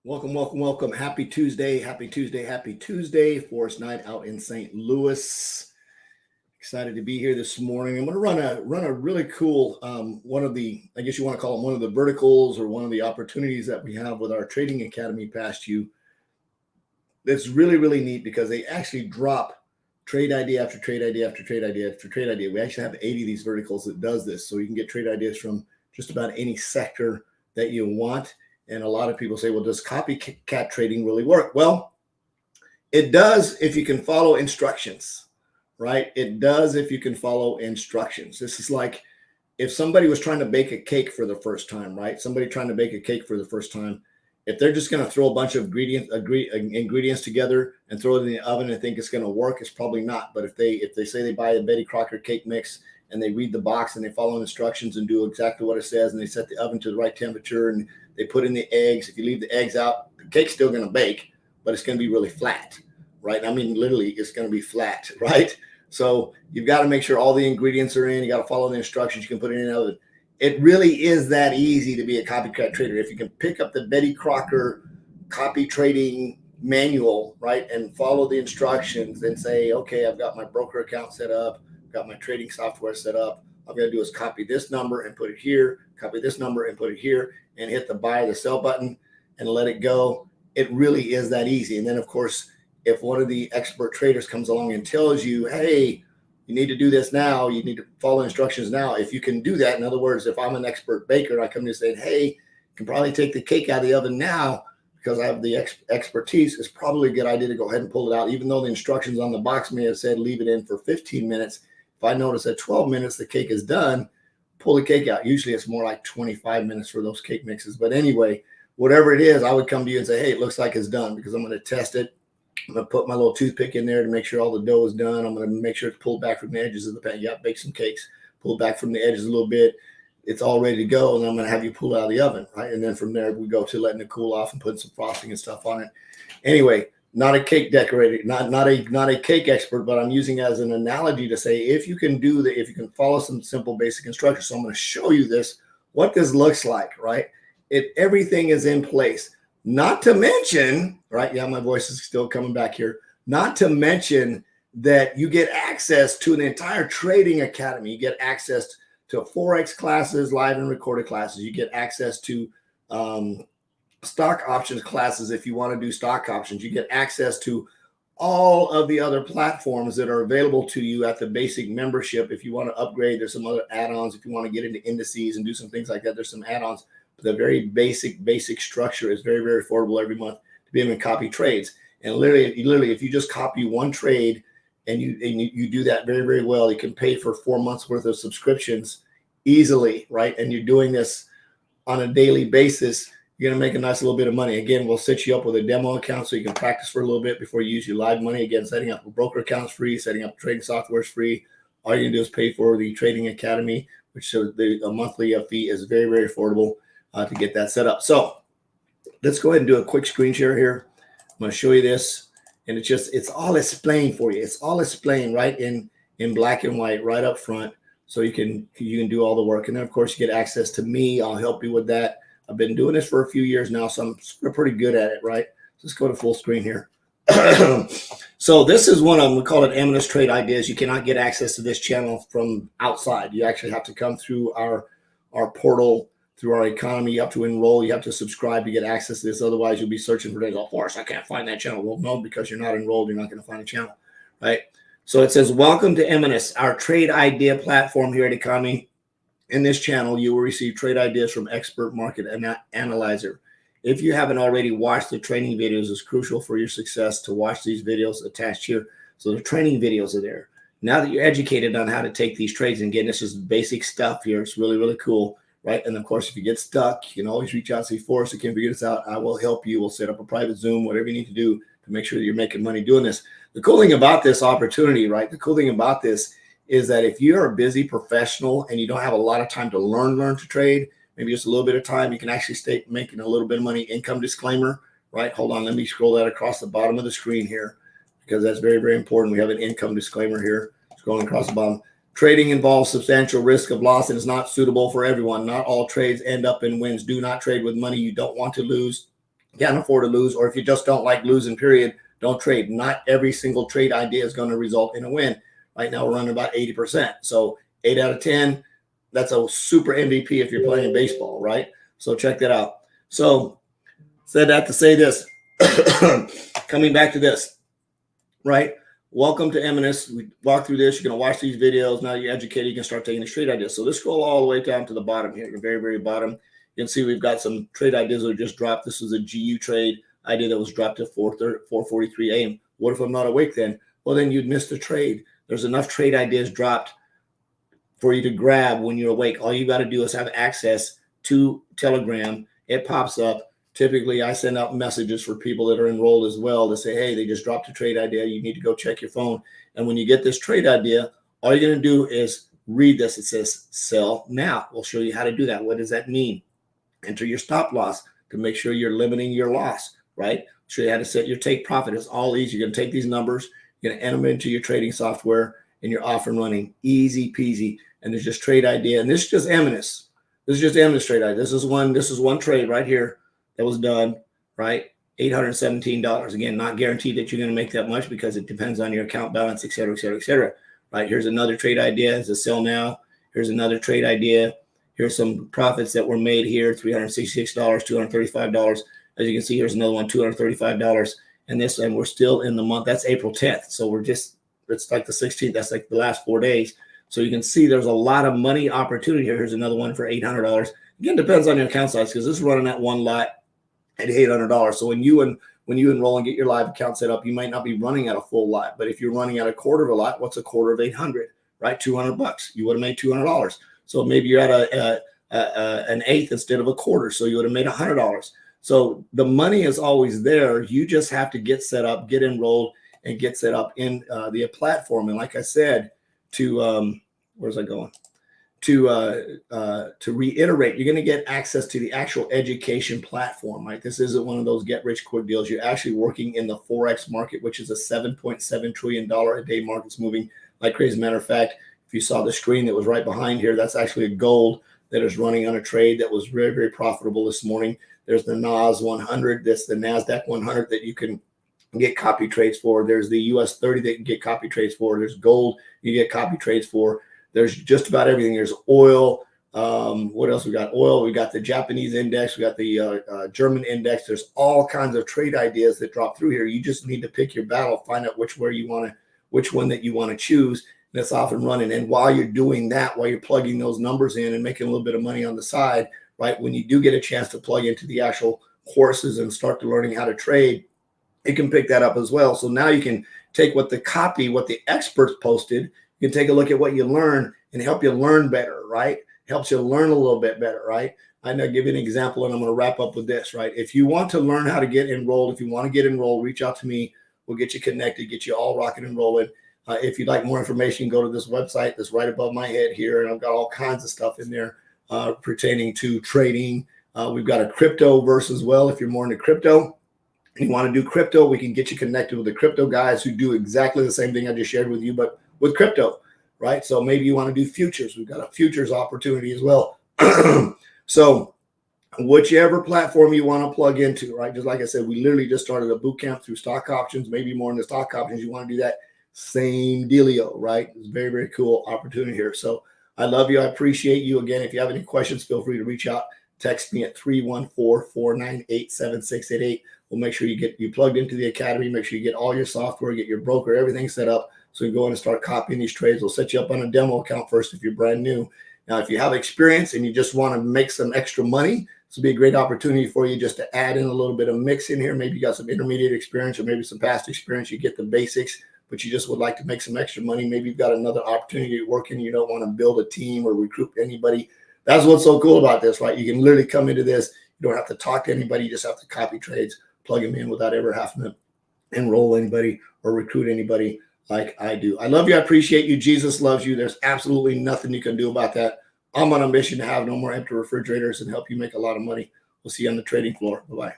Welcome, welcome, welcome. Happy Tuesday, happy Tuesday, happy Tuesday. Forest night out in St. Louis. Excited to be here this morning. I'm going to run a really cool, one of the, I guess you want to call them one of the verticals or one of the opportunities that we have with our Trading Academy past you. That's really, really neat because they actually drop trade idea after trade idea after trade idea after trade idea. We actually have 80 of these verticals that does this. So you can get trade ideas from just about any sector that you want. And a lot of people say, well, does copycat trading really work? Well, it does if you can follow instructions, right? It does if you can follow instructions. This is like if somebody was trying to bake a cake for the first time, right? Somebody trying to bake a cake for the first time. If they're just going to throw a bunch of ingredients together and throw it in the oven and think it's going to work, it's probably not. But if they say they buy a Betty Crocker cake mix and they read the box and they follow instructions and do exactly what it says and they set the oven to the right temperature and they put in the eggs. If you leave the eggs out, the cake's still going to bake, but it's going to be really flat, right? I mean, literally, it's going to be flat, right? So you've got to make sure all the ingredients are in. You got to follow the instructions. You can put it in the oven. It really is that easy to be a copycat trader. If you can pick up the Betty Crocker copy trading manual, right, and follow the instructions and say, okay, I've got my broker account set up, got my trading software set up. All I'm going to do is copy this number and put it here, copy this number and put it here, and hit the buy or the sell button and let it go. It really is that easy. And then, of course, if one of the expert traders comes along and tells you, hey, you need to do this now, you need to follow instructions now. If you can do that, in other words, if I'm an expert baker and I come to say, hey, you can probably take the cake out of the oven now because I have the expertise, it's probably a good idea to go ahead and pull it out, even though the instructions on the box may have said leave it in for 15 minutes. If I notice at 12 minutes the cake is done, pull the cake out. Usually it's more like 25 minutes for those cake mixes. But anyway, whatever it is, I would come to you and say, hey, it looks like it's done because I'm going to test it. I'm going to put my little toothpick in there to make sure all the dough is done. I'm going to make sure it's pulled back from the edges of the pan. Yeah, bake some cakes, pull back from the edges a little bit. It's all ready to go. And I'm going to have you pull it out of the oven, right? And then from there, we go to letting it cool off and putting some frosting and stuff on it. Anyway, not a cake decorator, not a cake expert, but I'm using as an analogy to say, if you can do that, if you can follow some simple basic instructions. So I'm going to show you this, what this looks like, right? Everything is in place. Not to mention, right? Yeah, my voice is still coming back here. Not to mention that you get access to an entire trading academy. You get access to Forex classes, live and recorded classes. You get access to stock options classes. If you want to do stock options, you get access to all of the other platforms that are available to you at the basic membership. If you want to upgrade, there's some other add-ons. If you want to get into indices and do some things like that, there's some add-ons. But the very basic structure is very, very affordable every month to be able to copy trades. And literally, if you just copy one trade and you do that very, very well, you can pay for 4 months worth of subscriptions easily, right? And you're doing this on a daily basis. You're going to make a nice little bit of money. Again, we'll set you up with a demo account so you can practice for a little bit before you use your live money. Again, setting up a broker account is free. Setting up trading software is free. All you can do is pay for the Trading Academy, which a monthly fee is very, very affordable to get that set up. So let's go ahead and do a quick screen share here. I'm going to show you this. And it's all explained for you. It's all explained right in black and white right up front. So you can do all the work. And then, of course, you get access to me. I'll help you with that. I've been doing this for a few years now, so I'm pretty good at it, right? Let's go to full screen here. So this is one of them. We call it Aminous Trade Ideas. You cannot get access to this channel from outside. You actually have to come through our portal, through our economy. You have to enroll. You have to subscribe to get access to this. Otherwise, you'll be searching for days. Oh, Forrest, I can't find that channel. Well, no, because you're not enrolled, you're not going to find a channel, right? So it says, welcome to Aminous, our trade idea platform here at Economy. In this channel, you will receive trade ideas from expert market analyzer. If you haven't already watched the training videos, it's crucial for your success to watch these videos attached here. So the training videos are there. Now that you're educated on how to take these trades, and again, this is basic stuff here. It's really, really cool, right? And of course, if you get stuck, you can always reach out and say, Forrest, I can't figure this out. I will help you. We'll set up a private Zoom, whatever you need to do to make sure that you're making money doing this. The cool thing about this opportunity, right? The cool thing about this is that if you're a busy professional and you don't have a lot of time to learn to trade, maybe just a little bit of time, you can actually stay making a little bit of money. Income disclaimer, right? Hold on, let me scroll that across the bottom of the screen here because that's very, very important. We have an income disclaimer here scrolling across the bottom. Trading involves substantial risk of loss and is not suitable for everyone. Not all trades end up in wins. Do not trade with money you don't want to lose. can't afford to lose, or if you just don't like losing, period, don't trade. Not every single trade idea is going to result in a win. Right now, we're running about 80%. So 8 out of 10, that's a super MVP if you're playing baseball, right? So check that out. So said that to say this, coming back to this, right? Welcome to Eminence. We walk through this. You're going to watch these videos. Now you're educated. You can start taking the trade ideas. So let's scroll all the way down to the bottom here, the very, very bottom. You can see we've got some trade ideas that just dropped. This was a GU trade idea that was dropped at 4:43 a.m. What if I'm not awake then? Well, then you'd miss the trade. There's enough trade ideas dropped for you to grab when you're awake. All you got to do is have access to Telegram. It pops up. Typically, I send out messages for people that are enrolled as well to say, hey, they just dropped a trade idea. You need to go check your phone. And when you get this trade idea, all you're going to do is read this. It says sell now. We'll show you how to do that. What does that mean? Enter your stop loss to make sure you're limiting your loss, right? Show you how to set your take profit. It's all easy. You're going to take these numbers, you're going to enter them into your trading software, and you're off and running. Easy peasy. And there's just trade idea. And this is just Eminence. This is just Eminence trade idea. This is one trade right here that was done, right? $817. Again, not guaranteed that you're going to make that much because it depends on your account balance, et cetera, et cetera, et cetera. Right? Here's another trade idea. It's a sell now. Here's another trade idea. Here's some profits that were made here, $366, $235. As you can see, here's another one, $235. And this, and we're still in the month. That's April 10th. So we're just, it's like the 16th. That's like the last 4 days. So you can see there's a lot of money opportunity here. Here's another one for $800. Again, depends on your account size because this is running at one lot at $800. So when you enroll and get your live account set up, you might not be running at a full lot. But if you're running at a quarter of a lot, what's a quarter of 800? Right? $200. You would have made $200. So maybe you're at an eighth instead of a quarter. So you would have made $100. So the money is always there. You just have to get set up, get enrolled, and get set up in the platform. And like I said, where's I going? To reiterate, you're going to get access to the actual education platform, right? This isn't one of those get rich quick deals. You're actually working in the Forex market, which is a $7.7 trillion a day market. It's moving like crazy. Matter of fact, if you saw the screen that was right behind here, that's actually a gold that is running on a trade that was very, very profitable this morning. There's the NAS 100. That's the NASDAQ 100 that you can get copy trades for. There's the US 30 that you can get copy trades for. There's gold you get copy trades for. There's just about everything. There's oil. What else we got? Oil. We got the Japanese index. We got the German index. There's all kinds of trade ideas that drop through here. You just need to pick your battle, find out which one that you want to choose. And it's off and running. And while you're doing that, while you're plugging those numbers in and making a little bit of money on the side, right? When you do get a chance to plug into the actual courses and start to learning how to trade, you can pick that up as well. So now you can take what the experts posted. You can take a look at what you learn and help you learn better, right? Helps you learn a little bit better, right? I'm going to give you an example, and I'm going to wrap up with this, right? If you want to learn how to get enrolled, if you want to get enrolled, reach out to me. We'll get you connected, get you all rocking and rolling. If you'd like more information, go to this website that's right above my head here, and I've got all kinds of stuff in there pertaining to trading. We've got a crypto verse as well. If you're more into crypto, and you want to do crypto, we can get you connected with the crypto guys who do exactly the same thing I just shared with you, but with crypto, right? So maybe you want to do futures. We've got a futures opportunity as well. So whichever platform you want to plug into, right? Just like I said, we literally just started a boot camp through stock options, maybe more into stock options. You want to do that, same dealio, right? It's a very, very cool opportunity here. So I love you. I appreciate you. Again, if you have any questions, feel free to reach out. Text me at 314-498-7688. We'll make sure you plugged into the academy. Make sure you get all your software, get your broker, everything set up so you can go in and start copying these trades. We'll set you up on a demo account first if you're brand new. Now, if you have experience and you just want to make some extra money, this will be a great opportunity for you just to add in a little bit of mix in here. Maybe you got some intermediate experience or maybe some past experience. You get the basics, but you just would like to make some extra money. Maybe you've got another opportunity to work in. You don't want to build a team or recruit anybody. That's what's so cool about this, right? You can literally come into this. You don't have to talk to anybody. You just have to copy trades, plug them in without ever having to enroll anybody or recruit anybody like I do. I love you. I appreciate you. Jesus loves you. There's absolutely nothing you can do about that. I'm on a mission to have no more empty refrigerators and help you make a lot of money. We'll see you on the trading floor. Bye-bye.